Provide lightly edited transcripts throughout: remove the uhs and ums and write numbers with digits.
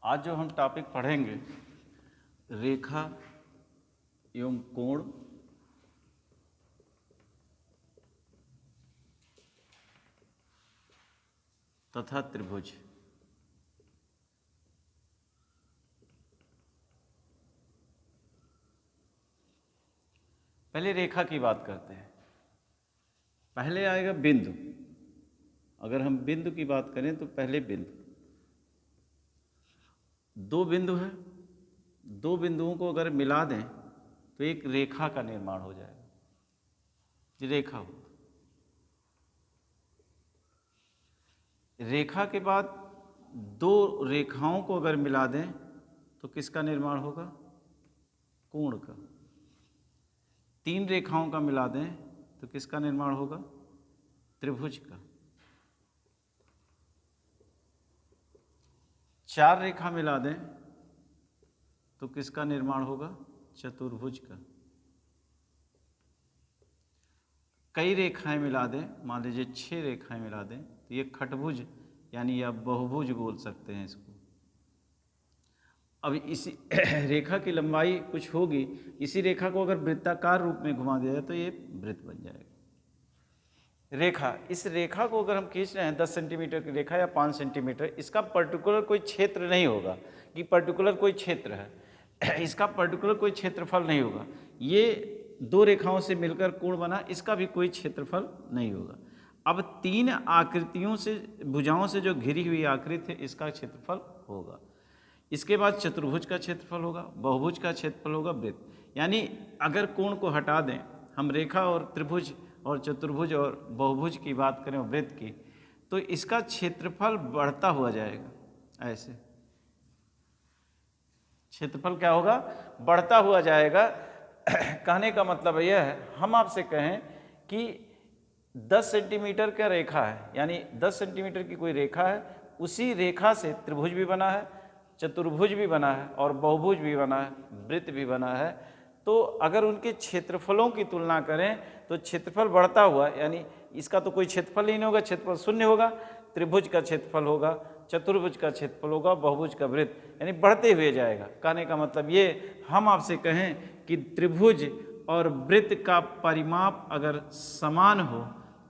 आज जो हम टॉपिक पढ़ेंगे रेखा एवं कोण तथा त्रिभुज। पहले रेखा की बात करते हैं। पहले आएगा बिंदु। अगर हम बिंदु की बात करें तो पहले बिंदु, दो बिंदु है, दो बिंदुओं को अगर मिला दें तो एक रेखा का निर्माण हो जाएगा। ये रेखा हो। रेखा के बाद दो रेखाओं को अगर मिला दें तो किसका निर्माण होगा? कोण का। तीन रेखाओं का मिला दें तो किसका निर्माण होगा? त्रिभुज का। चार रेखा मिला दें तो किसका निर्माण होगा? चतुर्भुज का। कई रेखाएं मिला दें, मान लीजिए 6 रेखाएं मिला दें तो ये खटभुज यानी या बहुभुज बोल सकते हैं इसको। अब इसी रेखा की लंबाई कुछ होगी, इसी रेखा को अगर वृत्ताकार रूप में घुमा दिया जाए तो ये वृत्त बन जाएगा। रेखा, इस रेखा को अगर हम खींच रहे हैं 10 सेंटीमीटर की रेखा या 5 सेंटीमीटर, इसका पर्टिकुलर कोई क्षेत्र नहीं होगा कि पर्टिकुलर कोई क्षेत्र है, इसका पर्टिकुलर कोई क्षेत्रफल नहीं होगा। ये दो रेखाओं से मिलकर कोण बना, इसका भी कोई क्षेत्रफल नहीं होगा। अब तीन आकृतियों से, भुजाओं से जो घिरी हुई आकृति है, इसका क्षेत्रफल होगा। इसके बाद चतुर्भुज का क्षेत्रफल होगा, बहुभुज का क्षेत्रफल होगा, वृत्त। यानी अगर कोण को हटा दें, हम रेखा और त्रिभुज और चतुर्भुज और बहुभुज की बात करें और वृत्त की, तो इसका क्षेत्रफल बढ़ता हुआ जाएगा। ऐसे क्षेत्रफल क्या होगा? बढ़ता हुआ जाएगा। कहने का मतलब यह है, हम आपसे कहें कि 10 सेंटीमीटर का रेखा है, यानी 10 सेंटीमीटर की कोई रेखा है, उसी रेखा से त्रिभुज भी बना है, चतुर्भुज भी बना है और बहुभुज भी बना है, वृत्त भी बना है। तो अगर उनके क्षेत्रफलों की तुलना करें तो क्षेत्रफल बढ़ता हुआ, यानी इसका तो कोई क्षेत्रफल ही नहीं होगा, क्षेत्रफल शून्य होगा। त्रिभुज का क्षेत्रफल होगा, चतुर्भुज का क्षेत्रफल होगा, बहुभुज का वृत्त, यानी बढ़ते हुए जाएगा। कहने का मतलब ये, हम आपसे कहें कि त्रिभुज और वृत्त का परिमाप अगर समान हो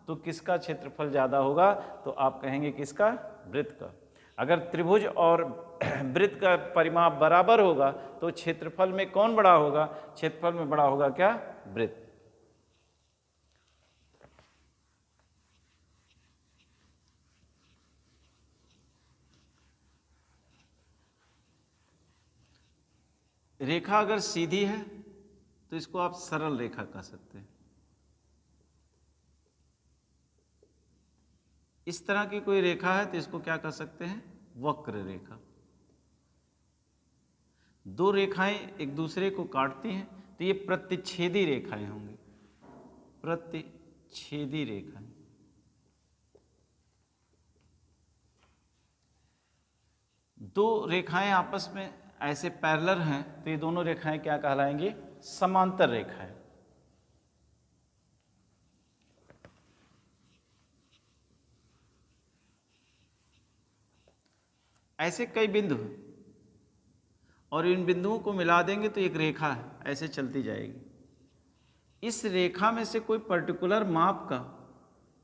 तो किसका क्षेत्रफल ज़्यादा होगा? तो आप कहेंगे किसका? वृत्त का। अगर त्रिभुज और वृत्त का परिमाप बराबर होगा तो क्षेत्रफल में कौन बड़ा होगा? क्षेत्रफल में बड़ा होगा क्या? वृत्त। रेखा अगर सीधी है तो इसको आप सरल रेखा कह सकते हैं। इस तरह की कोई रेखा है तो इसको क्या कह सकते हैं? वक्र रेखा। दो रेखाएं एक दूसरे को काटती हैं तो ये प्रतिच्छेदी रेखाएं होंगी, प्रतिच्छेदी रेखाएं। दो रेखाएं आपस में ऐसे पैरेलल हैं तो ये दोनों रेखाएं क्या कहलाएंगी? समांतर रेखाएं। ऐसे कई बिंदु हैं और इन बिंदुओं को मिला देंगे तो एक रेखा है, ऐसे चलती जाएगी। इस रेखा में से कोई पर्टिकुलर माप का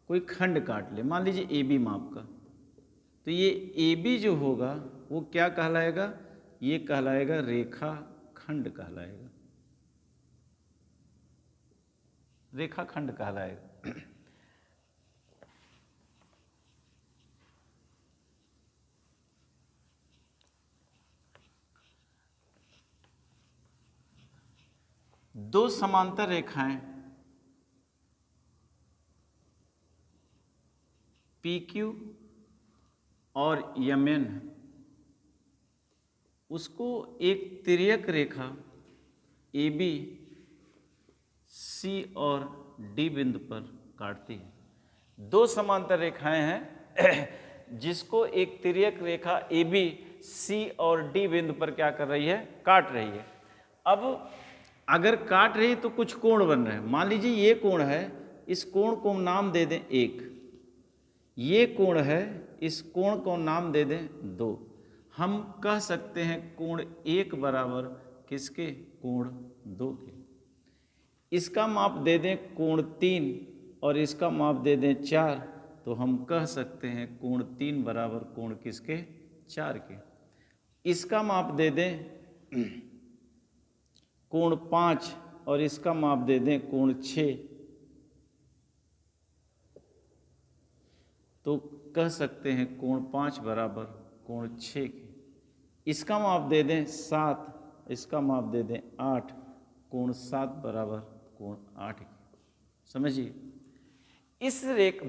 कोई खंड काट ले, मान लीजिए AB माप का, तो ये AB जो होगा वो क्या कहलाएगा? ये कहलाएगा रेखा खंड कहलाएगा, रेखा खंड कहलाएगा। दो समांतर रेखाएं PQ और MN, उसको एक तिर्यक रेखा AB C और D बिंदु पर काटती है। दो समांतर रेखाएं हैं जिसको एक तिर्यक रेखा AB C और D बिंदु पर क्या कर रही है? काट रही है। अब अगर काट रही तो कुछ कोण बन रहे हैं। मान लीजिए ये कोण है, इस कोण को नाम दे दें 1, ये कोण है, इस कोण को नाम दे दें 2। हम कह सकते हैं कोण 1 बराबर किसके, कोण 2 के। इसका माप दे दें कोण 3 और इसका माप दे दें 4, तो हम कह सकते हैं कोण 3 बराबर कोण किसके, 4 के। इसका माप दे दें कोण 5 और इसका माप दे दें कोण 6, तो कह सकते हैं कोण 5 बराबर कोण 6 के। इसका माप दे दें 7, इसका माप दे दें 8, कोण 7 बराबर कोण 8 के। समझिए, इस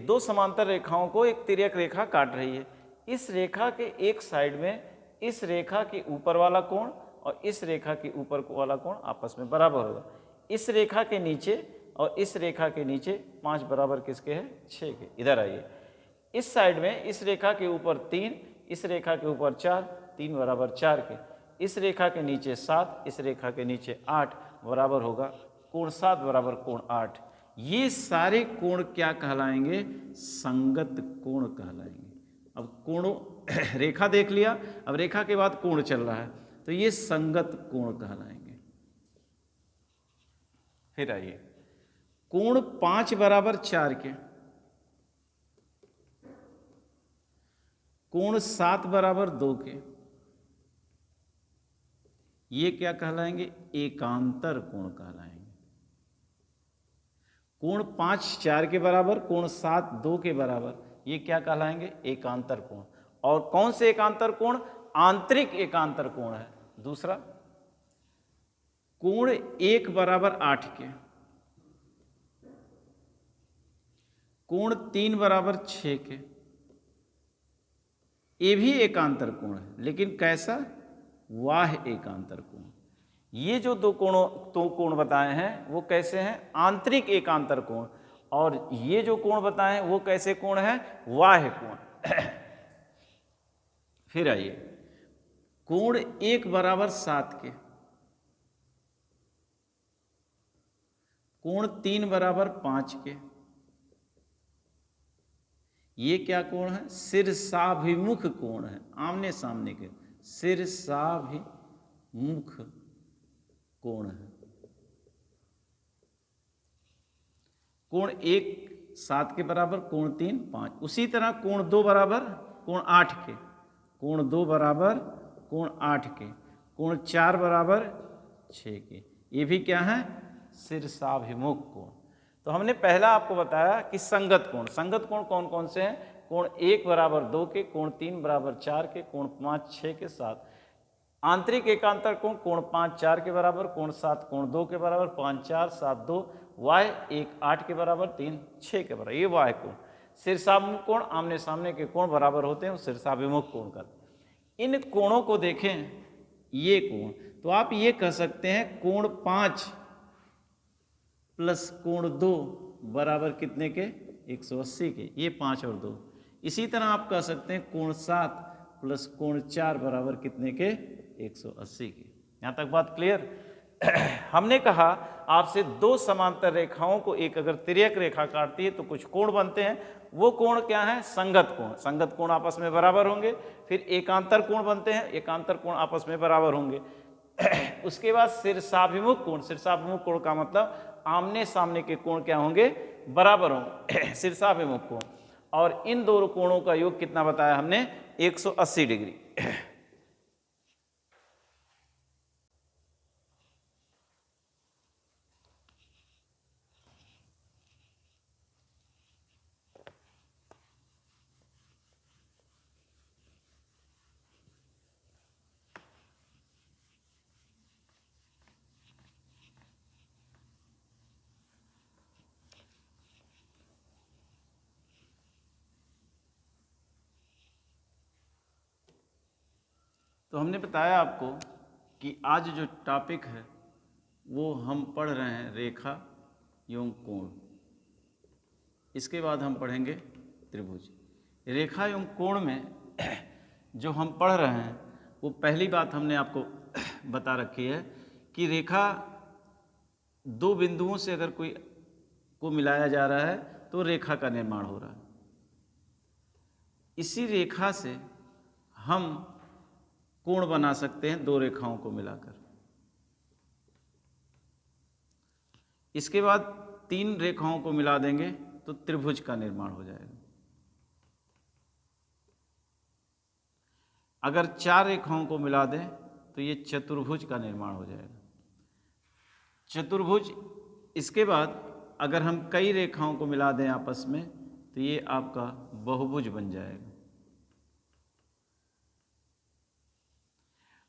दो समांतर रेखाओं को एक तिर्यक रेखा काट रही है। इस रेखा के एक साइड में इस रेखा के ऊपर वाला कोण और इस रेखा के ऊपर वाला कोण आपस में बराबर होगा। इस रेखा के नीचे और इस रेखा के नीचे 5 बराबर किसके है, 6 के। इधर आइए, इस साइड में इस रेखा के ऊपर 3, इस रेखा के ऊपर 4, 3 बराबर 4 के। इस रेखा के नीचे 7, इस रेखा के नीचे 8 बराबर होगा कोण 7 बराबर कोण 8। ये सारे कोण क्या कहलाएंगे, संगत कोण कहलाएंगे। अब कोणों रेखा देख लिया, अब रेखा के बाद कोण चल रहा है, तो ये संगत कोण कहलाएंगे। फिर आइए, कोण 5 बराबर 4 के, कोण 7 बराबर 2 के, ये क्या कहलाएंगे, एकांतर कोण कहलाएंगे। कोण 5 4 के बराबर, कोण 7 2 के बराबर, ये क्या कहलाएंगे, एकांतर कोण। और कौन से एकांतर कोण, आंतरिक एकांतर कोण है। दूसरा, कोण 1 बराबर 8 के, कोण 3 बराबर 6 के, ये भी एकांतर कोण है, लेकिन कैसा, वाह्य एकांतर कोण। ये जो दो कोण बताए हैं वो कैसे हैं, आंतरिक एकांतर कोण। और ये जो कोण बताए हैं वो कैसे कोण है, वाह्य कोण। फिर आइए, कोण 1 बराबर 7 के, कोण 3 बराबर 5 के, ये क्या कोण है, शीर्षाभिमुख कोण है, आमने सामने के, शीर्षाभिमुख कोण है। कोण 1 7 के बराबर, कोण 3 5। उसी तरह कोण 2 बराबर कोण 8 के, कोण 2 बराबर कोण 8 के, कोण 4 बराबर 6 के, ये भी क्या है, शीर्षाभिमुख कोण। तो हमने पहला आपको बताया कि संगत कोण। संगत कोण कौन कौन से हैं, कोण 1 बराबर 2 के, कोण 3 बराबर 4 के, कोण 5 6 के 7। आंतरिक एकांतर कोण, कोण 5 4 के बराबर, कोण 7 कोण 2 के बराबर, 5 4 7 2, वाह्य 1 8 के बराबर, 3 6 के बराबर, ये वाह्य कोण। शीर्षाभिमुख कोण, आमने सामने के कोण बराबर होते हैं, शीर्षाभिमुख कोण का। इन कोणों को देखें, ये कोण, तो आप ये कह सकते हैं कोण 5 प्लस कोण 2 बराबर कितने के, 180 के, ये 5 और 2। इसी तरह आप कह सकते हैं कोण 7 प्लस कोण 4 बराबर कितने के, 180 के। यहाँ तक बात क्लियर। हमने कहा आपसे दो समांतर रेखाओं को एक अगर तिर्यक रेखा काटती है तो कुछ कोण बनते हैं। वो कोण क्या है, संगत कोण। संगत कोण आपस में बराबर होंगे। फिर एकांतर कोण बनते हैं, एकांतर कोण आपस में बराबर होंगे। उसके बाद शीर्षाभिमुख कोण। शीर्षाभिमुख कोण का मतलब आमने सामने के कोण क्या होंगे, बराबर होंगे, शीर्षाभिमुख कोण। और इन दोनों कोणों का योग कितना बताया हमने, 180 डिग्री। तो हमने बताया आपको कि आज जो टॉपिक है वो हम पढ़ रहे हैं रेखा एवं कोण। इसके बाद हम पढ़ेंगे त्रिभुज। रेखा एवं कोण में जो हम पढ़ रहे हैं वो पहली बात हमने आपको बता रखी है कि रेखा दो बिंदुओं से अगर कोई को मिलाया जा रहा है तो रेखा का निर्माण हो रहा है। इसी रेखा से हम कोण बना सकते हैं दो रेखाओं को मिलाकर। इसके बाद तीन रेखाओं को मिला देंगे तो त्रिभुज का निर्माण हो जाएगा। अगर चार रेखाओं को मिला दें तो ये चतुर्भुज का निर्माण हो जाएगा। चतुर्भुज। इसके बाद अगर हम कई रेखाओं को मिला दें आपस में तो ये आपका बहुभुज बन जाएगा।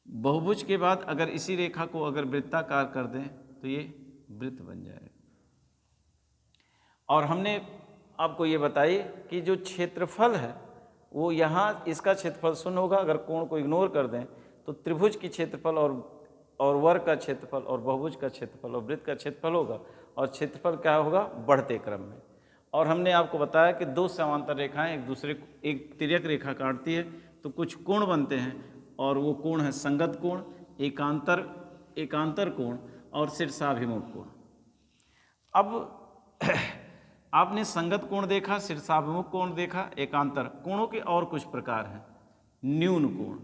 बहुभुज के बाद अगर इसी रेखा को अगर वृत्ताकार कर दें तो ये वृत्त बन जाएगा। और हमने आपको ये बताई कि जो क्षेत्रफल है वो यहाँ इसका क्षेत्रफल शून्य होगा। अगर कोण को इग्नोर कर दें तो त्रिभुज की क्षेत्रफल और वर्ग का क्षेत्रफल और बहुभुज का क्षेत्रफल और वृत्त का क्षेत्रफल होगा। और क्षेत्रफल क्या होगा? बढ़ते क्रम में। और हमने आपको बताया कि दो समांतर रेखाएं एक तिर्यक रेखा काटती है तो कुछ कोण बनते हैं, और वो कोण है संगत कोण, एकांतर कोण और शीर्षाभिमुख कोण। अब आपने संगत कोण देखा, शीर्षाभिमुख कोण देखा, एकांतर कोणों के और कुछ प्रकार हैं। न्यून कोण,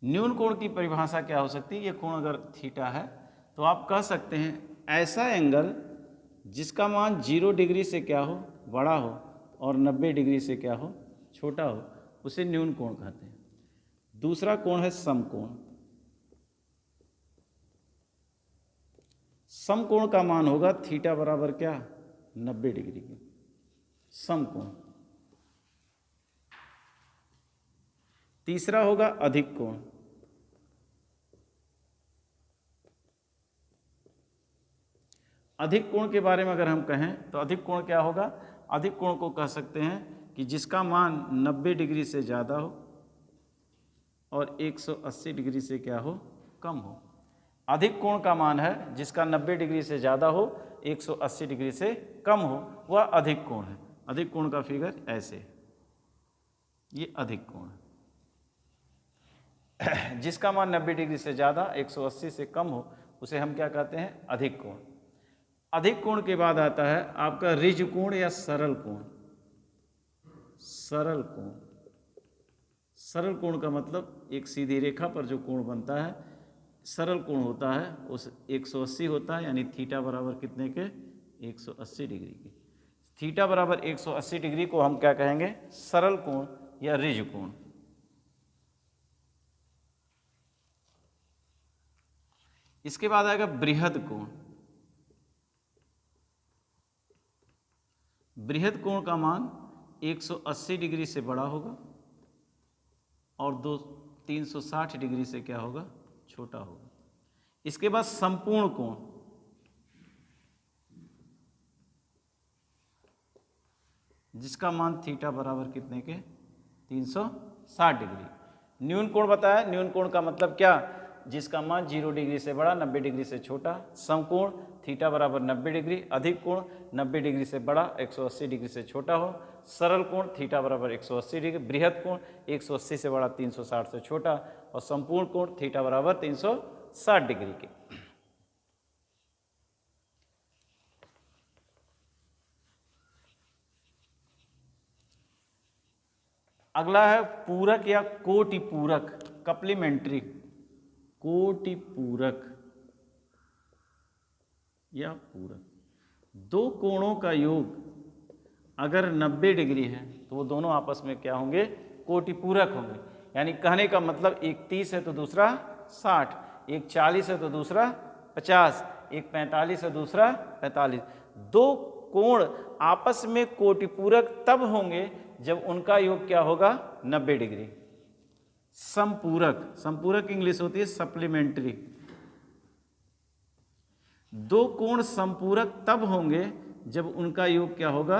न्यून कोण की परिभाषा क्या हो सकती है? ये कोण अगर थीटा है तो आप कह सकते हैं ऐसा एंगल जिसका मान 0 डिग्री से क्या हो? बड़ा हो और 90 डिग्री से क्या हो? छोटा हो, उसे न्यून कोण कहते हैं। दूसरा कोण है समकोण। समकोण का मान होगा थीटा बराबर क्या? 90 डिग्री के समकोण। तीसरा होगा अधिक कोण। अधिक कोण के बारे में अगर हम कहें तो अधिक कोण क्या होगा? अधिक कोण को कह सकते हैं कि जिसका मान 90 डिग्री से ज़्यादा हो और 180 डिग्री से क्या हो? कम हो। अधिक कोण का मान है जिसका 90 डिग्री से ज़्यादा हो, 180 डिग्री से कम हो, वह अधिक कोण है। अधिक कोण का फिगर ऐसे, ये अधिक कोण है। जिसका मान 90 डिग्री से ज़्यादा, 180 से कम हो, उसे हम क्या कहते हैं? अधिक कोण। अधिक कोण के बाद आता है आपका ऋज कोण या सरल कोण। सरल कोण, सरल कोण का मतलब एक सीधी रेखा पर जो कोण बनता है सरल कोण होता है, उस 180 होता है, यानी थीटा बराबर कितने के? 180 डिग्री के। थीटा बराबर 180 डिग्री को हम क्या कहेंगे? सरल कोण या ऋज कोण। इसके बाद आएगा बृहद कोण। बृहद कोण का मान 180 डिग्री से बड़ा होगा और 360 डिग्री से क्या होगा? छोटा होगा। इसके बाद संपूर्ण कोण। जिसका मान थीटा बराबर कितने के? 360 डिग्री। न्यून कोण बताया। न्यून कोण का मतलब क्या? जिसका मान 0 डिग्री से बड़ा, 90 डिग्री से छोटा। समकोण थीटा बराबर 90 डिग्री। अधिक कोण 90 डिग्री से बड़ा, 180 डिग्री से छोटा हो। सरल कोण थीटा बराबर 180 डिग्री। बृहद कोण 180 से बड़ा, 360 से छोटा। और संपूर्ण कोण थीटा बराबर 360 डिग्री के। अगला है पूरक या कोटि पूरक, कप्लीमेंट्री। कोटि पूरक या पूरक। दो कोणों का योग अगर 90 डिग्री है तो वो दोनों आपस में क्या होंगे? कोटि पूरक होंगे। यानी कहने का मतलब एक 30 है तो दूसरा 60, एक 40 है तो दूसरा 50, एक 45 है दूसरा 45। दो कोण आपस में कोटि पूरक तब होंगे जब उनका योग क्या होगा? 90 डिग्री। संपूरक, संपूरक इंग्लिश होती है सप्लीमेंट्री। दो कोण संपूरक तब होंगे जब उनका योग क्या होगा?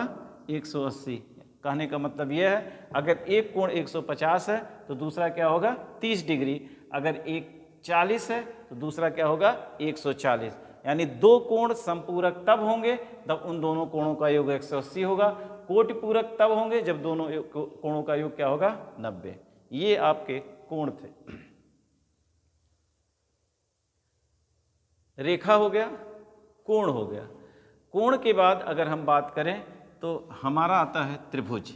180। कहने का मतलब यह है अगर एक कोण 150 है तो दूसरा क्या होगा? 30 डिग्री। अगर एक 40 है तो दूसरा क्या होगा? 140। यानी दो कोण संपूरक तब होंगे तब उन दोनों कोणों का योग 180 होगा। कोटि पूरक तब होंगे जब दोनों कोणों का योग क्या होगा? 90। ये आपके कोण थे। रेखा हो गया, कोण हो गया। कोण के बाद अगर हम बात करें तो हमारा आता है त्रिभुज।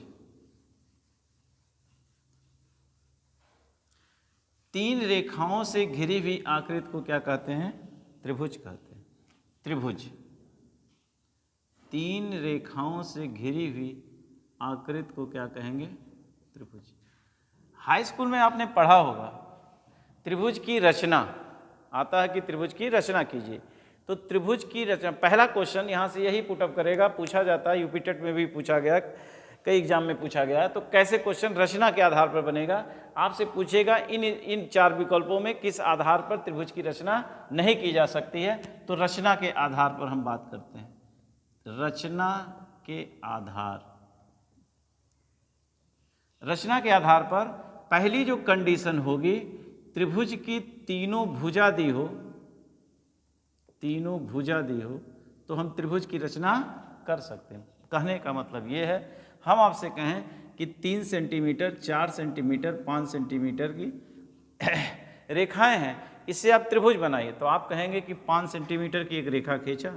तीन रेखाओं से घिरी हुई आकृति को क्या कहते हैं? त्रिभुज कहते हैं। त्रिभुज तीन रेखाओं से घिरी हुई आकृति को क्या कहेंगे? त्रिभुज। हाई स्कूल में आपने पढ़ा होगा त्रिभुज की रचना, आता है कि त्रिभुज की रचना कीजिए। तो त्रिभुज की रचना, पहला क्वेश्चन यहाँ से यही पुटअप करेगा, पूछा जाता है, यूपी टेट में भी पूछा गया, कई एग्जाम में पूछा गया है। तो कैसे क्वेश्चन रचना के आधार पर बनेगा? आपसे पूछेगा इन चार विकल्पों में किस आधार पर त्रिभुज की रचना नहीं की जा सकती है। तो रचना के आधार पर हम बात करते हैं। रचना के आधार, रचना के आधार पर पहली जो कंडीशन होगी, त्रिभुज की तीनों भुजा दी हो, तीनों भुजा दी हो तो हम त्रिभुज की रचना कर सकते हैं। कहने का मतलब ये है, हम आपसे कहें कि 3 सेंटीमीटर, 4 सेंटीमीटर, 5 सेंटीमीटर की रेखाएं हैं, इससे आप त्रिभुज बनाइए। तो आप कहेंगे कि 5 सेंटीमीटर की एक रेखा खींचा,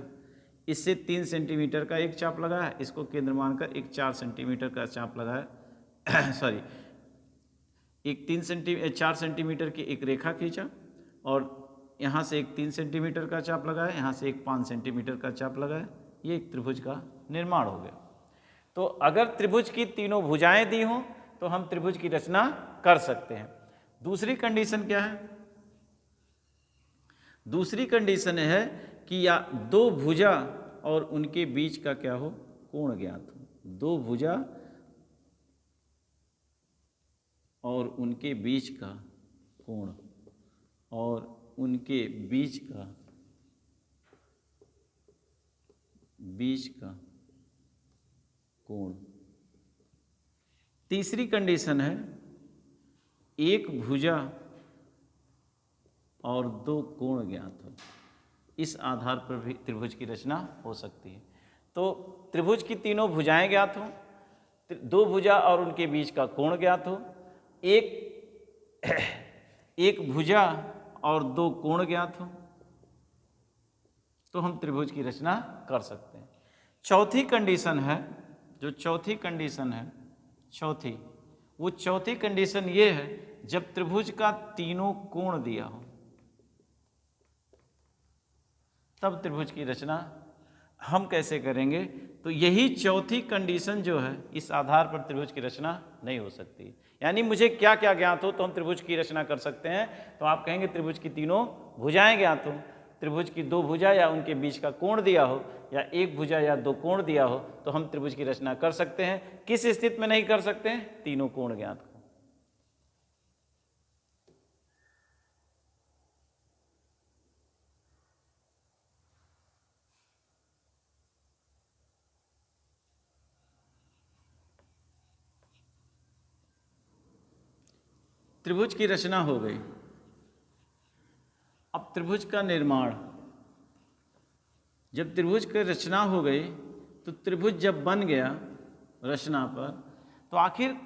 इससे 3 सेंटीमीटर का एक चाप लगाया, इसको केंद्र मानकर एक 4 सेंटीमीटर का चाप लगाया सॉरी, एक 4 सेंटीमीटर की एक रेखा खींचा और यहाँ से एक 3 सेंटीमीटर का चाप लगाया, यहाँ से एक 5 सेंटीमीटर का चाप लगाया, ये एक त्रिभुज का निर्माण हो गया। तो अगर त्रिभुज की तीनों भुजाएं दी हों तो हम त्रिभुज की रचना कर सकते हैं। दूसरी कंडीशन क्या है? दूसरी कंडीशन है कि या दो भुजा और उनके बीच का क्या हो? कोण ज्ञात हो। दो भुजा और उनके बीच का कोण, और उनके बीच का कोण। तीसरी कंडीशन है एक भुजा और दो कोण ज्ञात हो। इस आधार पर भी त्रिभुज की रचना हो सकती है। तो त्रिभुज की तीनों भुजाएं ज्ञात हो, दो भुजा और उनके बीच का कोण ज्ञात हो, एक भुजा और दो कोण ज्ञात हो, तो हम त्रिभुज की रचना कर सकते हैं। चौथी कंडीशन है, जो चौथी कंडीशन है, वो चौथी कंडीशन ये है जब त्रिभुज का तीनों कोण दिया हो, तब त्रिभुज की रचना हम कैसे करेंगे? तो यही चौथी कंडीशन जो है, इस आधार पर त्रिभुज की रचना नहीं हो सकती। यानी मुझे क्या क्या ज्ञात हो तो हम त्रिभुज की रचना कर सकते हैं। तो आप कहेंगे त्रिभुज की तीनों भुजाएं ज्ञात हो, त्रिभुज की दो भुजा या उनके बीच का कोण दिया हो, या एक भुजा या दो कोण दिया हो, तो हम त्रिभुज की रचना कर सकते हैं। किस स्थिति में नहीं कर सकते हैं? तीनों कोण ज्ञात हो। त्रिभुज की रचना हो गई। अब त्रिभुज का निर्माण, जब त्रिभुज की रचना हो गई तो त्रिभुज जब बन गया रचना पर, तो आखिर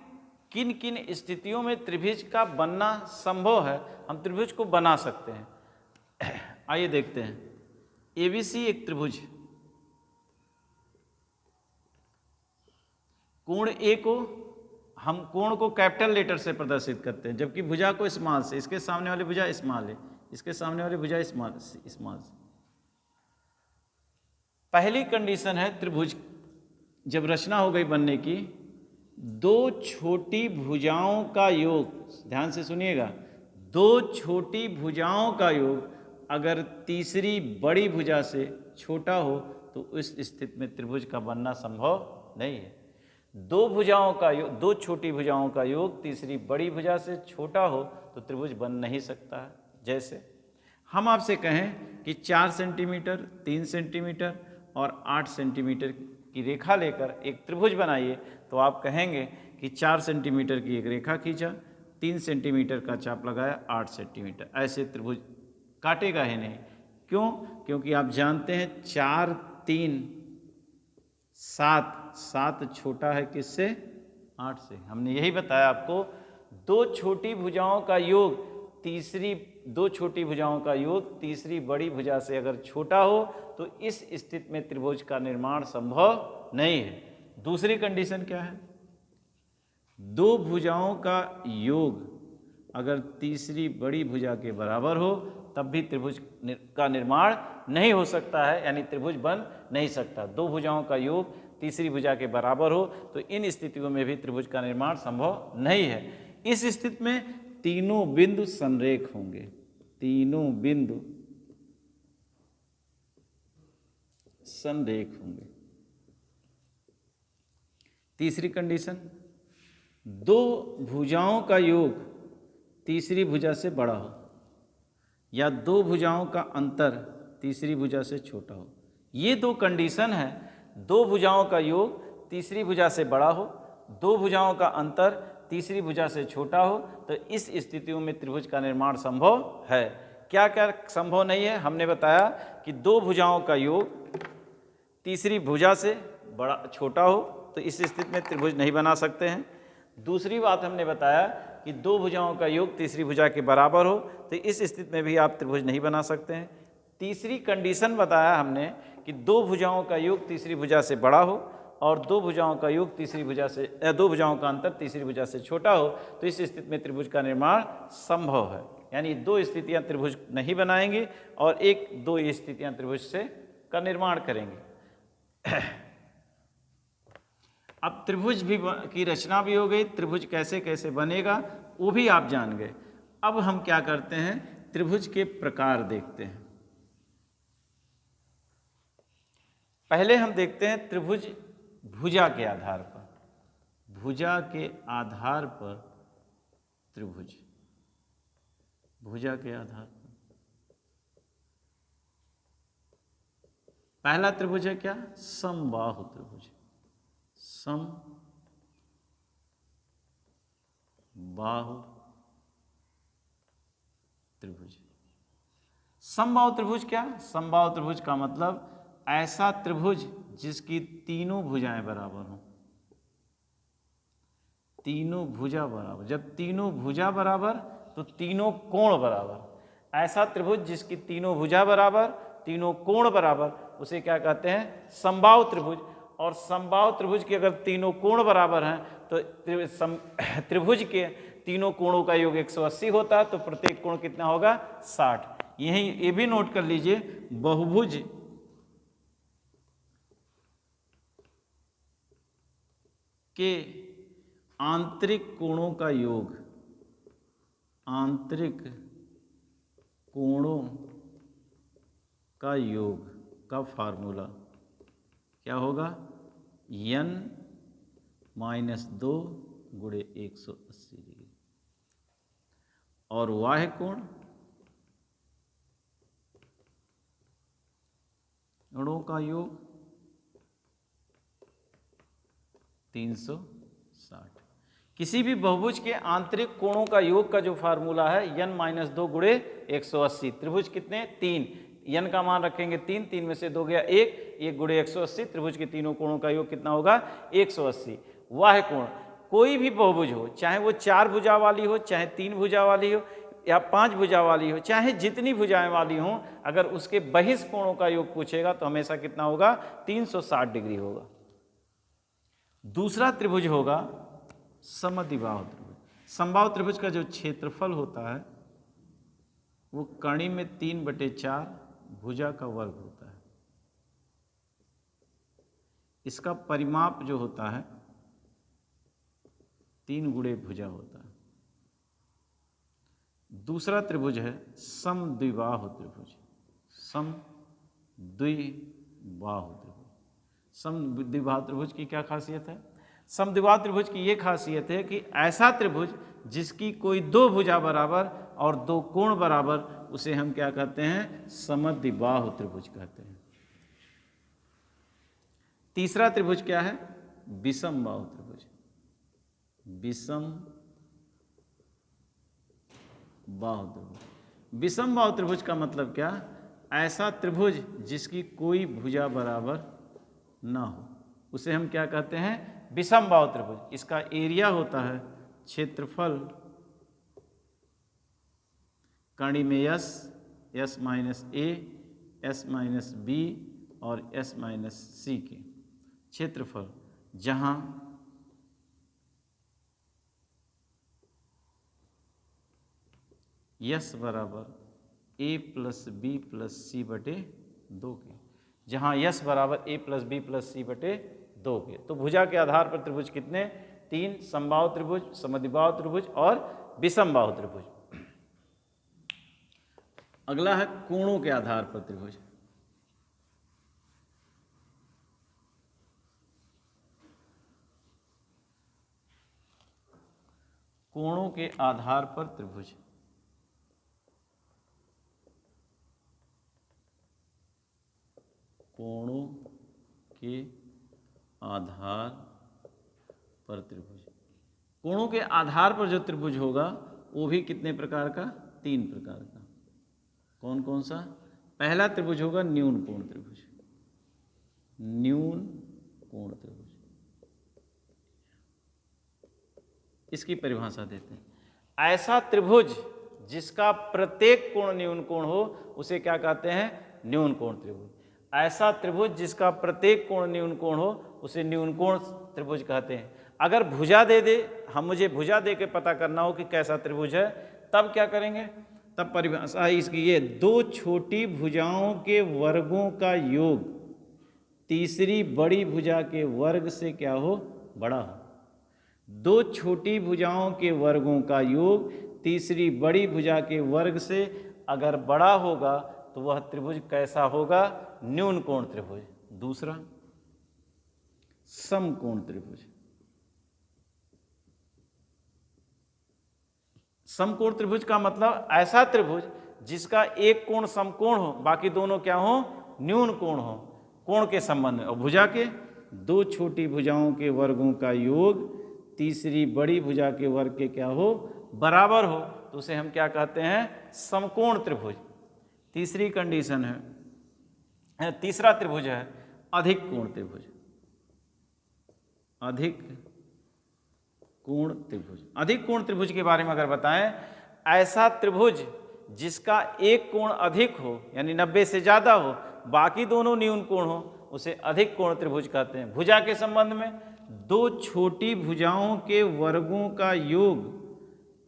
किन किन स्थितियों में त्रिभुज का बनना संभव है, हम त्रिभुज को बना सकते हैं। आइए देखते हैं। एबीसी एक त्रिभुज, कोण ए को हम कोण को कैपिटल लेटर से प्रदर्शित करते हैं, जबकि भुजा को स्मॉल से, इसके सामने वाली भुजा स्मॉल है, इसके सामने वाली भुजा स्मॉल से। पहली कंडीशन है त्रिभुज जब रचना हो गई बनने की, दो छोटी भुजाओं का योग, ध्यान से सुनिएगा, दो छोटी भुजाओं का योग अगर तीसरी बड़ी भुजा से छोटा हो तो उस स्थिति में त्रिभुज का बनना संभव नहीं है। दो भुजाओं का योग, दो छोटी भुजाओं का योग तीसरी बड़ी भुजा से छोटा हो तो त्रिभुज बन नहीं सकता है। जैसे हम आपसे कहें कि 4 सेंटीमीटर, 3 सेंटीमीटर और 8 सेंटीमीटर की रेखा लेकर एक त्रिभुज बनाइए, तो आप कहेंगे कि 4 सेंटीमीटर की एक रेखा खींचा, 3 सेंटीमीटर का चाप लगाया, 8 सेंटीमीटर, ऐसे त्रिभुज काटेगा ही नहीं। क्यों? क्योंकि आप जानते हैं 4, 3, 7, 7 छोटा है किससे? 8 से। हमने यही बताया आपको, दो छोटी भुजाओं का योग तीसरी बड़ी भुजा से अगर छोटा हो तो इस स्थिति में त्रिभुज का निर्माण संभव नहीं है। दूसरी कंडीशन क्या है? दो भुजाओं का योग अगर तीसरी बड़ी भुजा के बराबर हो तब भी त्रिभुज का निर्माण नहीं हो सकता है, यानी त्रिभुज बन नहीं सकता। दो भुजाओं का योग तीसरी भुजा के बराबर हो तो इन स्थितियों में भी त्रिभुज का निर्माण संभव नहीं है। इस स्थिति में तीनों बिंदु संरेख होंगे, तीनों बिंदु संरेख होंगे। तीसरी कंडीशन, दो भुजाओं का योग तीसरी भुजा से बड़ा हो या दो भुजाओं का अंतर तीसरी भुजा से छोटा हो। ये दो कंडीशन है। दो भुजाओं का योग तीसरी भुजा से बड़ा हो, दो भुजाओं का अंतर तीसरी भुजा से छोटा हो, तो इस स्थितियों में त्रिभुज का निर्माण संभव है। क्या क्या संभव नहीं है? हमने बताया कि दो भुजाओं का योग तीसरी भुजा से बड़ा छोटा हो तो इस स्थिति में त्रिभुज नहीं बना सकते हैं। दूसरी बात हमने बताया कि दो भुजाओं का योग तीसरी भुजा के बराबर हो तो इस स्थिति में भी आप त्रिभुज नहीं बना सकते हैं। तीसरी कंडीशन बताया हमने कि दो भुजाओं का योग तीसरी भुजा से बड़ा हो और दो भुजाओं का योग तीसरी भुजा से दो भुजाओं का अंतर तीसरी भुजा से छोटा हो तो इस स्थिति में त्रिभुज का निर्माण संभव है। यानी दो स्थितियां त्रिभुज नहीं बनाएंगे और एक दो स्थितियां त्रिभुज से का निर्माण करेंगे। अब त्रिभुज भी की रचना भी हो गई, त्रिभुज कैसे कैसे बनेगा वो भी आप जान गए। अब हम क्या करते हैं, त्रिभुज के प्रकार देखते हैं। पहले हम देखते हैं त्रिभुज भुजा के आधार पर, भुजा के आधार पर त्रिभुज, भुजा के आधार पर। पहला त्रिभुज है क्या? समबाहु त्रिभुज, समबाहु त्रिभुज। समबाहु त्रिभुज क्या? समबाहु त्रिभुज का मतलब ऐसा त्रिभुज जिसकी तीनों भुजाएं बराबर हों, तीनों भुजा बराबर। जब तीनों भुजा बराबर तो तीनों कोण बराबर। ऐसा त्रिभुज जिसकी तीनों भुजा बराबर, तीनों कोण बराबर, उसे क्या कहते हैं? समबाहु त्रिभुज। और समबाहु त्रिभुज के अगर तीनों कोण बराबर हैं तो त्रिभुज के तीनों कोणों का योग 180 होता है, तो प्रत्येक कोण कितना होगा? 60। यही ये भी नोट कर लीजिए, बहुभुज के आंतरिक कोणों का योग, आंतरिक कोणों का योग का फार्मूला क्या होगा? n-2 गुणे 180 डिग्री। और वाह्य कोण, कोणों का योग 360। किसी भी बहुभुज के आंतरिक कोणों का योग का जो फार्मूला है n-2 गुणे 180। त्रिभुज कितने? 3। n का मान रखेंगे 3, 3 में से 2 गया 1, 1 गुणे 180। त्रिभुज के तीनों कोणों का योग कितना होगा? 180। वाह्य कोण, कोई भी बहुभुज हो, चाहे वो 4 भुजा वाली हो, चाहे 3 भुजा वाली हो या 5 भुजा वाली हो, चाहे जितनी भुजाएं वाली हों, अगर उसके बहिष्ठ कोणों का योग पूछेगा तो हमेशा कितना होगा? 360 डिग्री होगा। दूसरा त्रिभुज होगा समद्विबाहु त्रिभुज। समबाहु त्रिभुज का जो क्षेत्रफल होता है वो कर्ण में 3/4 भुजा का वर्ग होता है। इसका परिमाप जो होता है 3 गुणे भुजा होता है। दूसरा त्रिभुज है समद्विबाहु त्रिभुज, समद्विबाहु त्रिभुज। समद्विबाहु त्रिभुज की क्या खासियत है? समद्विबाहु त्रिभुज की ये खासियत है कि ऐसा त्रिभुज जिसकी कोई दो भुजा बराबर और दो कोण बराबर, उसे हम क्या कहते हैं? समद्विबाहु त्रिभुज कहते हैं। तीसरा त्रिभुज क्या है? विषमबाहु त्रिभुज, विषमबाहु त्रिभुज। विषमबाहु त्रिभुज का मतलब क्या? ऐसा त्रिभुज जिसकी कोई भुजा बराबर ना हो, उसे हम क्या कहते हैं? विषमबाहु त्रिभुज। इसका एरिया होता है क्षेत्रफल कर्ण में s, s - a S minus B और एस माइनस सी के क्षेत्रफल, जहाँ यस बराबर A plus B plus C बटे 2 के, जहाँ यस बराबर A plus B plus C बटे 2 के। तो भुजा के आधार पर त्रिभुज कितने? 3, समबाहु त्रिभुज, समद्विबाहु त्रिभुज और विषमबाहु त्रिभुज। अगला है कोणों के आधार पर त्रिभुज। कोणों के आधार पर त्रिभुज। कोणों के आधार पर त्रिभुज। कोणों के आधार पर जो त्रिभुज होगा वो भी कितने प्रकार का? 3 प्रकार का। कौन कौन सा? पहला त्रिभुज होगा न्यून कोण त्रिभुज। न्यून कोण त्रिभुज, इसकी परिभाषा देते हैं। ऐसा त्रिभुज जिसका प्रत्येक कोण न्यून कोण हो उसे क्या कहते हैं? न्यून कोण त्रिभुज। ऐसा त्रिभुज जिसका प्रत्येक कोण न्यून कोण हो उसे न्यून कोण त्रिभुज कहते हैं। अगर भुजा दे दे, हम मुझे भुजा दे के पता करना हो कि कैसा त्रिभुज है, तब क्या करेंगे? तब परिभाषा है इसकी ये, 2 छोटी भुजाओं के वर्गों का योग तीसरी बड़ी भुजा के वर्ग से क्या हो? बड़ा हो। 2 छोटी भुजाओं के वर्गों का योग तीसरी बड़ी भुजा के वर्ग से अगर बड़ा होगा तो वह त्रिभुज कैसा होगा? न्यून कोण त्रिभुज। दूसरा समकोण त्रिभुज। समकोण त्रिभुज का मतलब ऐसा त्रिभुज जिसका एक कोण समकोण हो, बाकी दोनों क्या हो? न्यून कोण हो, कोण के संबंध में। और भुजा के 2 छोटी भुजाओं के वर्गों का योग तीसरी बड़ी भुजा के वर्ग के क्या हो? बराबर हो, तो उसे हम क्या कहते हैं? समकोण त्रिभुज। तीसरी कंडीशन है, तीसरा त्रिभुज है अधिक कोण त्रिभुज। अधिक कोण त्रिभुज। अधिक कोण त्रिभुज के बारे में अगर बताएं, ऐसा त्रिभुज जिसका एक कोण अधिक हो, यानी 90 से ज़्यादा हो, बाकी दोनों न्यून कोण हो, उसे अधिक कोण त्रिभुज कहते हैं। भुजा के संबंध में 2 छोटी भुजाओं के वर्गों का योग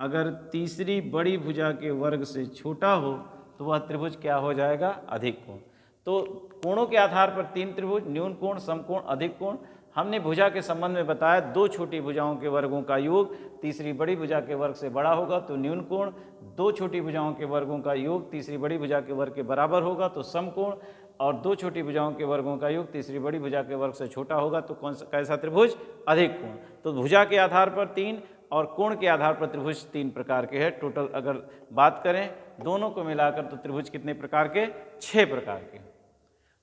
अगर तीसरी बड़ी भुजा के वर्ग से छोटा हो तो वह त्रिभुज क्या हो जाएगा? अधिक कोण। तो कोणों के आधार पर 3 त्रिभुज, न्यून कोण, समकोण, अधिक कोण। हमने भुजा के संबंध में बताया 2 छोटी भुजाओं के वर्गों का योग तीसरी बड़ी भुजा के वर्ग से बड़ा होगा तो न्यून कोण, 2 छोटी भुजाओं के वर्गों का योग तीसरी बड़ी भुजा के वर्ग के बराबर होगा तो समकोण, और 2 छोटी भुजाओं के वर्गों का योग तीसरी बड़ी भुजा के वर्ग से छोटा होगा तो कौन सा कैसा त्रिभुज? अधिक कोण। तो भुजा के आधार पर 3 और कोण के आधार पर त्रिभुज 3 प्रकार के हैं। टोटल अगर बात करें दोनों को मिलाकर तो त्रिभुज कितने प्रकार के? 6 प्रकार के।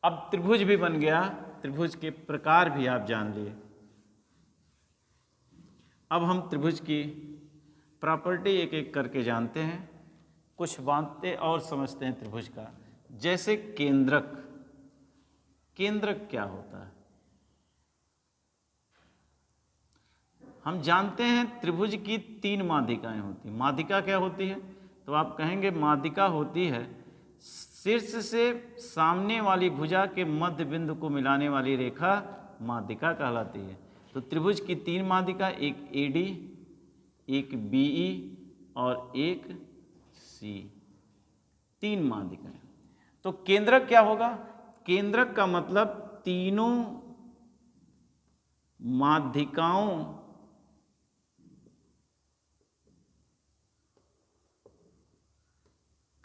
अब त्रिभुज भी बन गया, त्रिभुज के प्रकार भी आप जान लिए। अब हम त्रिभुज की प्रॉपर्टी एक एक करके जानते हैं, कुछ बातें और समझते हैं त्रिभुज का। जैसे केंद्रक। केंद्रक क्या होता है? हम जानते हैं त्रिभुज की 3 माध्यिकाएं होती हैं। माध्यिका क्या होती है? तो आप कहेंगे माध्यिका होती है शीर्ष से सामने वाली भुजा के मध्य बिंदु को मिलाने वाली रेखा माध्यिका कहलाती है। तो त्रिभुज की 3 माध्यिका, एक AD, एक BE और एक C, 3 माध्यिकाएं। तो केंद्रक क्या होगा? केंद्रक का मतलब तीनों माध्यिकाओं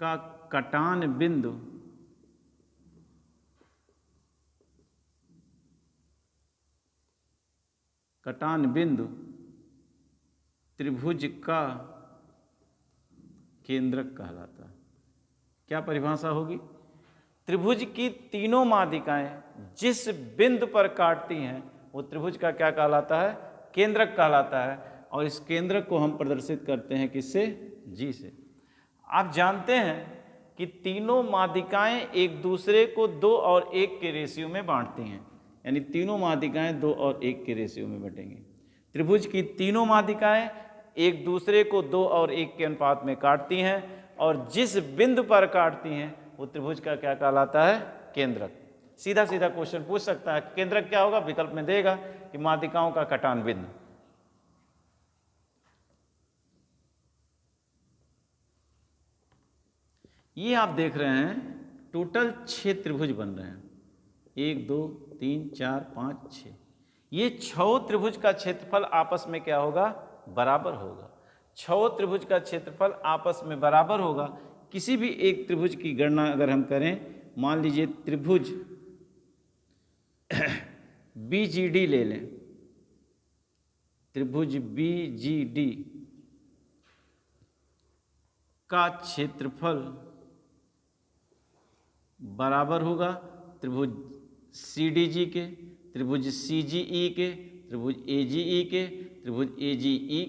का कटान बिंदु त्रिभुज का केंद्रक कहलाता है। क्या परिभाषा होगी? त्रिभुज की तीनों माध्यिकाएं जिस बिंदु पर काटती हैं वो त्रिभुज का क्या कहलाता है? केंद्रक कहलाता है। और इस केंद्रक को हम प्रदर्शित करते हैं किससे? G से। आप जानते हैं कि तीनों माध्यिकाएं एक दूसरे को 2 और 1 के रेशियो में बांटती हैं, यानी तीनों माध्यिकाएं 2 और 1 के रेशियो में बटेंगी। त्रिभुज की तीनों माध्यिकाएं एक दूसरे को 2 और 1 के अनुपात में काटती हैं और जिस बिंदु पर काटती हैं वो त्रिभुज का क्या कहलाता है? केंद्रक। सीधा सीधा क्वेश्चन पूछ सकता है केंद्रक क्या होगा, विकल्प में देगा कि माध्यिकाओं का कटान बिंदु। ये आप देख रहे हैं टोटल 6 त्रिभुज बन रहे हैं, 1 2 3 4 5 6। ये 6 त्रिभुज का क्षेत्रफल आपस में क्या होगा? बराबर होगा। 6 त्रिभुज का क्षेत्रफल आपस में बराबर होगा। किसी भी एक त्रिभुज की गणना अगर हम करें, मान लीजिए त्रिभुज BGD ले लें, त्रिभुज BGD का क्षेत्रफल बराबर होगा त्रिभुज CDG के, त्रिभुज CGE के, त्रिभुज AGE के, त्रिभुज AGE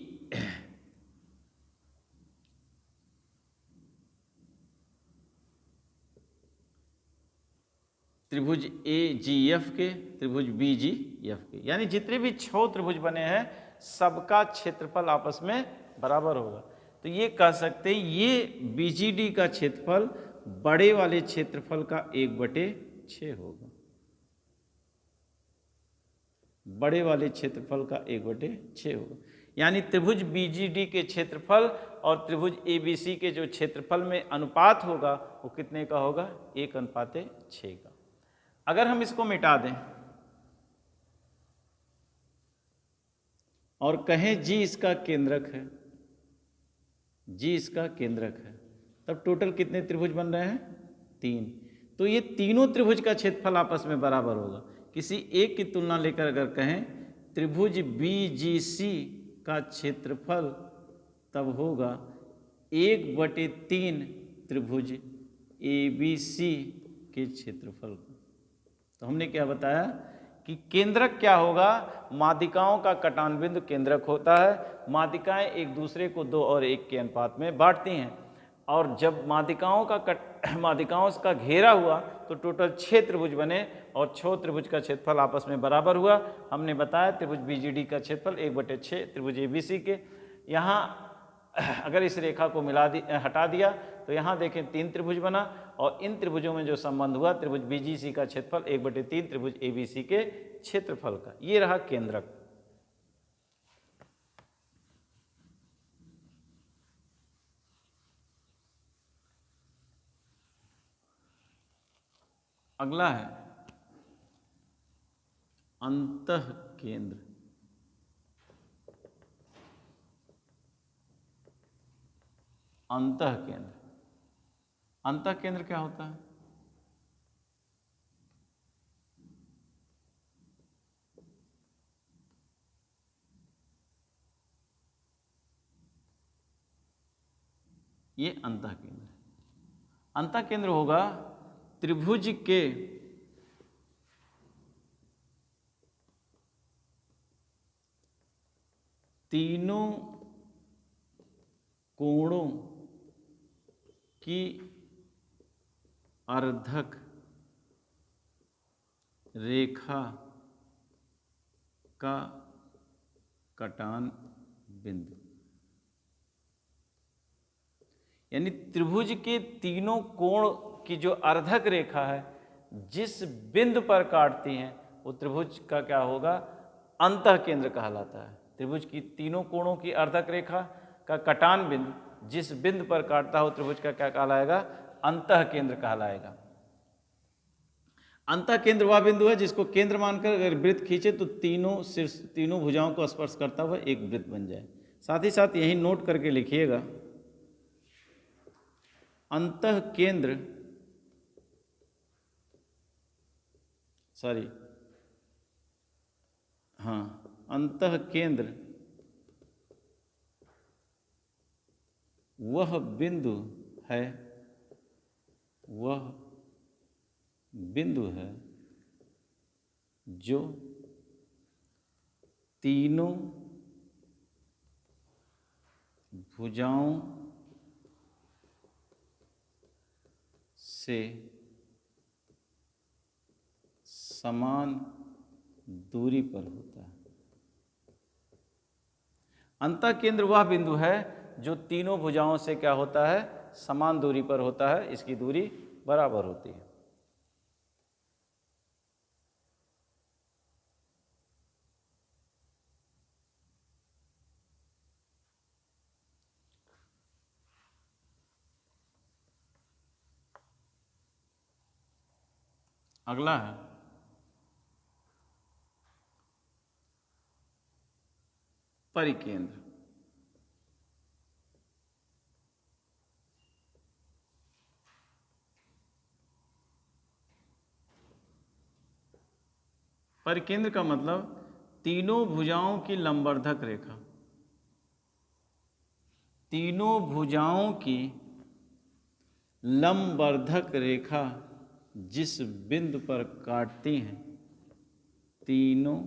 त्रिभुज AGF के, त्रिभुज BGF के। यानी जितने भी 6 त्रिभुज बने हैं सबका क्षेत्रफल आपस में बराबर होगा। तो ये कह सकते हैं ये BGD का क्षेत्रफल बड़े वाले क्षेत्रफल का 1/6 होगा। बड़े वाले क्षेत्रफल का 1/6 होगा। यानी त्रिभुज BGD के क्षेत्रफल और त्रिभुज ABC के जो क्षेत्रफल में अनुपात होगा वो कितने का होगा? 1:6 का। अगर हम इसको मिटा दें और कहें G इसका केंद्रक है, G इसका केंद्रक है, तब टोटल कितने त्रिभुज बन रहे हैं? 3। तो ये तीनों त्रिभुज का क्षेत्रफल आपस में बराबर होगा। किसी एक की तुलना लेकर अगर कहें त्रिभुज BGC का क्षेत्रफल तब होगा 1/3 त्रिभुज ABC के क्षेत्रफल का। तो हमने क्या बताया कि केंद्रक क्या होगा? माध्यिकाओं का कटान बिंदु केंद्रक होता है। माध्यिकाएं एक दूसरे को 2 और 1 के अनुपात में बांटती हैं, और जब माध्यिकाओं का घेरा हुआ तो टोटल 6 त्रिभुज बने और 6 त्रिभुज का क्षेत्रफल आपस में बराबर हुआ। हमने बताया त्रिभुज BGD का क्षेत्रफल 1/6 त्रिभुज ABC के। यहाँ अगर इस रेखा को हटा दिया तो यहाँ देखें 3 त्रिभुज बना, और इन त्रिभुजों में जो संबंध हुआ त्रिभुज BGC का क्षेत्रफल 1/3 त्रिभुज ABC के क्षेत्रफल का। ये रहा केंद्रक। अगला है अंतःकेंद्र। अंतःकेंद्र, अंतःकेंद्र क्या होता है? ये अंतःकेंद्र। अंतःकेंद्र होगा त्रिभुज के तीनों कोणों की अर्धक रेखा का कटान बिंदु। यानी त्रिभुज के तीनों कोण की जो अर्धक रेखा है जिस बिंदु पर काटती हैं वो त्रिभुज का क्या होगा? अंतःकेंद्र कहलाता है। त्रिभुज की तीनों कोणों की अर्धक रेखा का कटान बिंदु जिस बिंदु पर काटता हो त्रिभुज का क्या कहलाएगा? अंतःकेंद्र कहलाएगा। अंतःकेंद्र वह बिंदु है जिसको केंद्र मानकर अगर वृत्त खींचे तो तीनों भुजाओं को स्पर्श करता हुआ एक वृत्त बन जाए। साथ ही साथ यही नोट करके लिखिएगा, अंतःकेंद्र अंतःकेंद्र वह बिंदु है जो तीनों भुजाओं से समान दूरी पर होता है। अंतःकेंद्र वह बिंदु है जो तीनों भुजाओं से क्या होता है? समान दूरी पर होता है। इसकी दूरी बराबर होती है। अगला है परिकेंद्र। परिकेंद्र का मतलब तीनों भुजाओं की लंबवर्धक रेखा, तीनों भुजाओं की लंबवर्धक रेखा जिस बिंदु पर काटती हैं, तीनों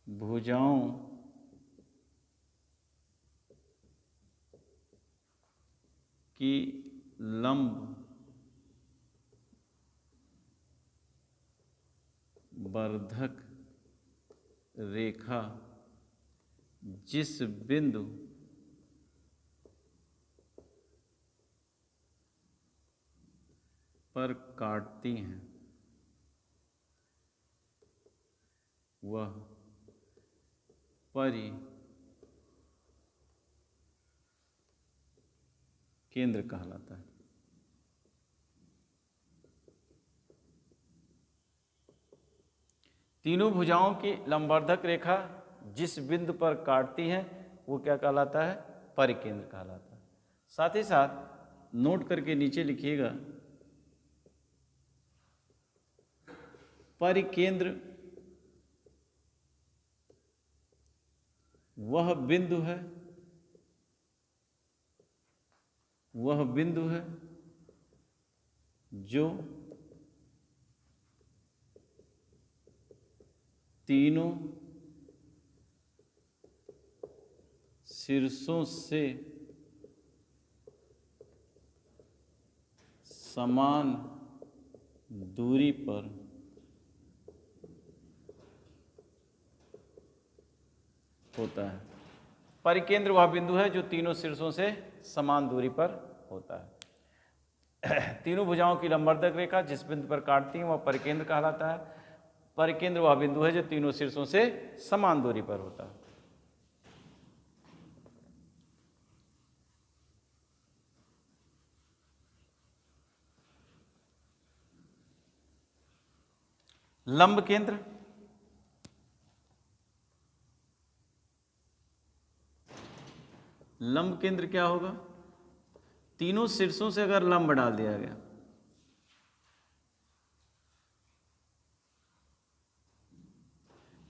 भुजाओं की लंबवर्धक रेखा जिस बिंदु पर काटती हैं वह परिकेंद्र कहलाता है। तीनों भुजाओं की लंबवर्धक रेखा जिस बिंदु पर काटती है वो क्या कहलाता है? परिकेंद्र कहलाता है। साथ ही साथ नोट करके नीचे लिखिएगा, परिकेंद्र वह बिंदु है जो तीनों शीर्षों से समान दूरी पर होता है। परिकेंद्र वह बिंदु है जो तीनों शीर्षों से समान दूरी पर होता है। तीनों भुजाओं की लंबवर्धक रेखा जिस बिंदु पर काटती है वह परिकेंद्र कहलाता है। परिकेंद्र वह बिंदु है जो तीनों शीर्षों से समान दूरी पर होता है। लंब केंद्र, लंब केंद्र क्या होगा? तीनों शीर्षों से अगर लंब डाल दिया गया,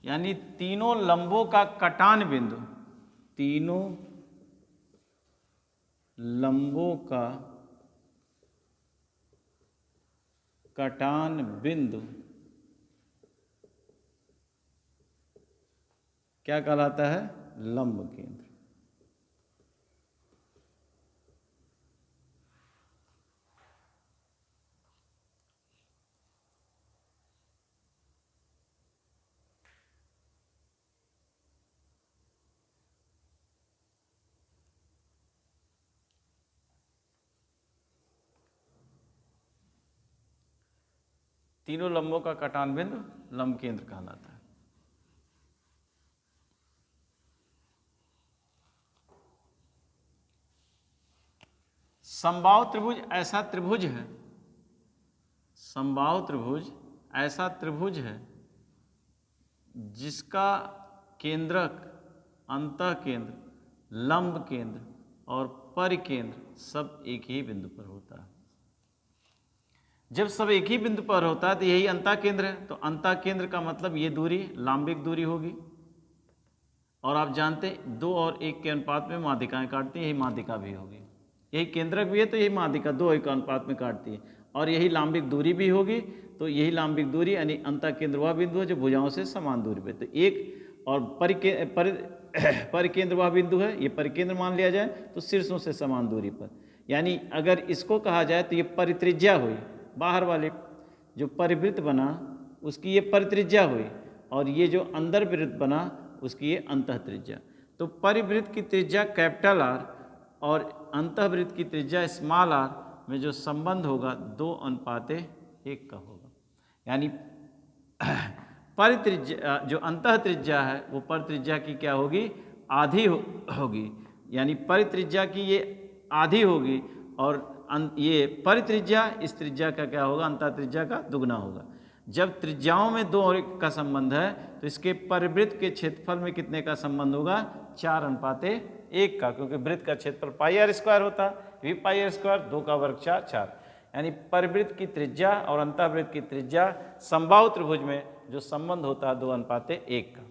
यानी तीनों लंबों का कटान बिंदु, तीनों लंबों का कटान बिंदु क्या कहलाता है? लंब केंद्र। तीनों लंबों का कटान बिंदु लंब केंद्र कहलाता है। समबाहु त्रिभुज ऐसा त्रिभुज है, समबाहु त्रिभुज ऐसा त्रिभुज है जिसका केंद्रक, अंतः केंद्र, लंब केंद्र और परिकेंद्र सब एक ही बिंदु पर होता है। जब सब एक ही बिंदु पर होता है तो यही अंतः केंद्र है। तो अंतः केंद्र का मतलब ये दूरी लांबिक दूरी होगी, और आप जानते हैं 2 और 1 के अनुपात में माध्यिकाएं काटती हैं, यही माध्यिका भी होगी। यही केंद्रक भी है तो यही माध्यिका 2 के अनुपात में काटती है, और यही लांबिक दूरी भी होगी। तो यही लांबिक दूरी यानी अंतः केंद्र वह बिंदु है जो भुजाओं से समान दूरी पे। तो एक और परिकेंद्र वह बिंदु है, ये परिकेंद्र मान लिया जाए तो शीर्षों से समान दूरी पर। यानी अगर इसको कहा जाए तो ये परित्रिज्या हुई, बाहर वाले जो परिवृत्त बना उसकी ये परित्रिज्या हुई, और ये जो अंदर वृत्त बना उसकी ये अंतः त्रिज्या। तो परिवृत्त की त्रिज्या कैपिटल आर और अंतःवृत्त की त्रिज्या स्मॉल आर में जो संबंध होगा 2:1 का होगा। यानी परित्रिज्या जो अंतः त्रिज्या है वो परित्रिज्या की क्या होगी, आधी होगी। यानी परित्रिज्या की ये आधी होगी और ये परित्रिज्या इस त्रिज्या का क्या होगा, अंतः त्रिज्या का दुगना होगा। जब त्रिज्याओं में 2:1 का संबंध है तो इसके परिवृत्त के क्षेत्रफल में कितने का संबंध होगा, 4:1 का, क्योंकि वृत्त का क्षेत्रफल πr² होता है, भी πr², 2 का वर्ग 4, 4। यानी परिवृत्त की त्रिज्या और अंतःवृत्त की त्रिज्या समबाहु त्रिभुज में जो संबंध होता है 2:1 का।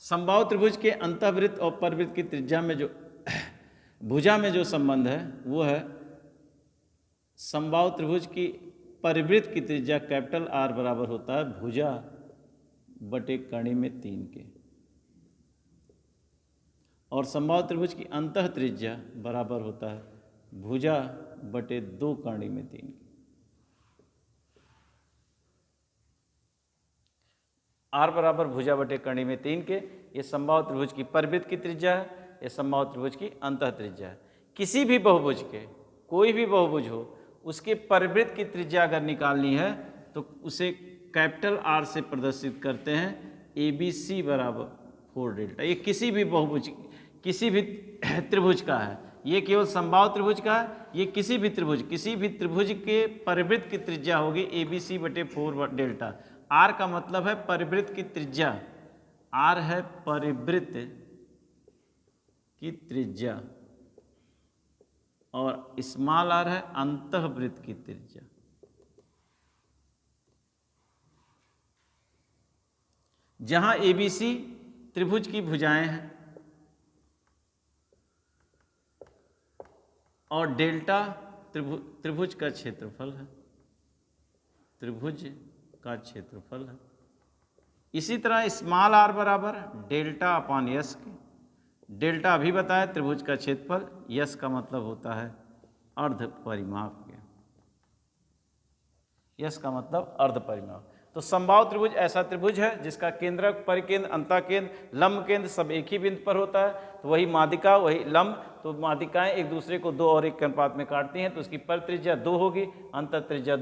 समबाहु त्रिभुज के अंतःवृत्त और परिवृत्त की त्रिज्या में जो भुजा में जो संबंध है वो है समबाहु त्रिभुज की परिवृत्त की त्रिज्या कैपिटल R बराबर होता है भुजा बटे कर्ण में 3 के, और समबाहु त्रिभुज की अंतः त्रिज्या बराबर होता है भुजा बटे 2 कर्ण में 3 के। R बराबर भुजा बटे कर्ण में 3 के, ये समबाहु त्रिभुज की परिवृत्त की त्रिज्या है, ये समबाहु त्रिभुज की अंतः त्रिज्या है। किसी भी बहुभुज के, कोई भी बहुभुज हो, उसके परिवृत्त की त्रिज्या अगर निकालनी है तो उसे कैपिटल R से प्रदर्शित करते हैं ABC बराबर 4 डेल्टा। ये किसी भी बहुभुज, किसी भी त्रिभुज का है, ये केवल समबाहु त्रिभुज का है, ये किसी भी त्रिभुज के परिवृत्त की त्रिज्या होगी ABC बटे 4 डेल्टा। R का मतलब है परिवृत्त की त्रिज्या, R है परिवृत्त की त्रिज्या और स्मॉल r है अंतःवृत्त की त्रिज्या। जहां ABC त्रिभुज की भुजाएं हैं और डेल्टा त्रिभुज का क्षेत्रफल है, त्रिभुज का क्षेत्रफल है। इसी तरह स्मॉल r बराबर डेल्टा अपॉन यस के, डेल्टा अभी बताया त्रिभुज का क्षेत्रफल, यस का मतलब होता है अर्ध परिमाप के, यस का मतलब अर्ध परिमाप। तो समबाहु त्रिभुज ऐसा त्रिभुज है जिसका केंद्रक, परिकेंद्र, अंतःकेंद्र, लंब केंद्र सब एक ही बिंदु पर होता है। तो वही माध्यिका वही लंब, तो माध्यिकाएं एक दूसरे को 2 और 1 के अनुपात में काटती हैं, तो उसकी परित्रिज्या 2 होगी, अंतः त्रिज्या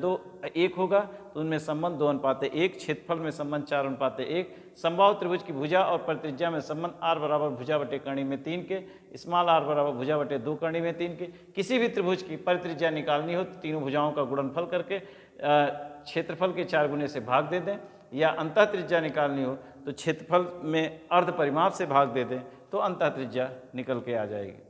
1 होगा, तो उनमें संबंध 2:1, क्षेत्रफल में संबंध 4:1। समबाहु त्रिभुज की भुजा और परित्रिज्या में संबंध R बराबर भुजा बटे कर्ण में 3 के, स्मॉल r बराबर भुजा बटे 2 कर्ण में 3 के। किसी भी त्रिभुज की परित्रिज्या निकालनी हो तो तीनों भुजाओं का गुणनफल करके क्षेत्रफल के 4 गुने से भाग दे दें, या अंतः त्रिज्या निकालनी हो तो क्षेत्रफल में अर्ध परिमाप से भाग दे दें, तो अंतः त्रिज्या निकल के आ जाएगी।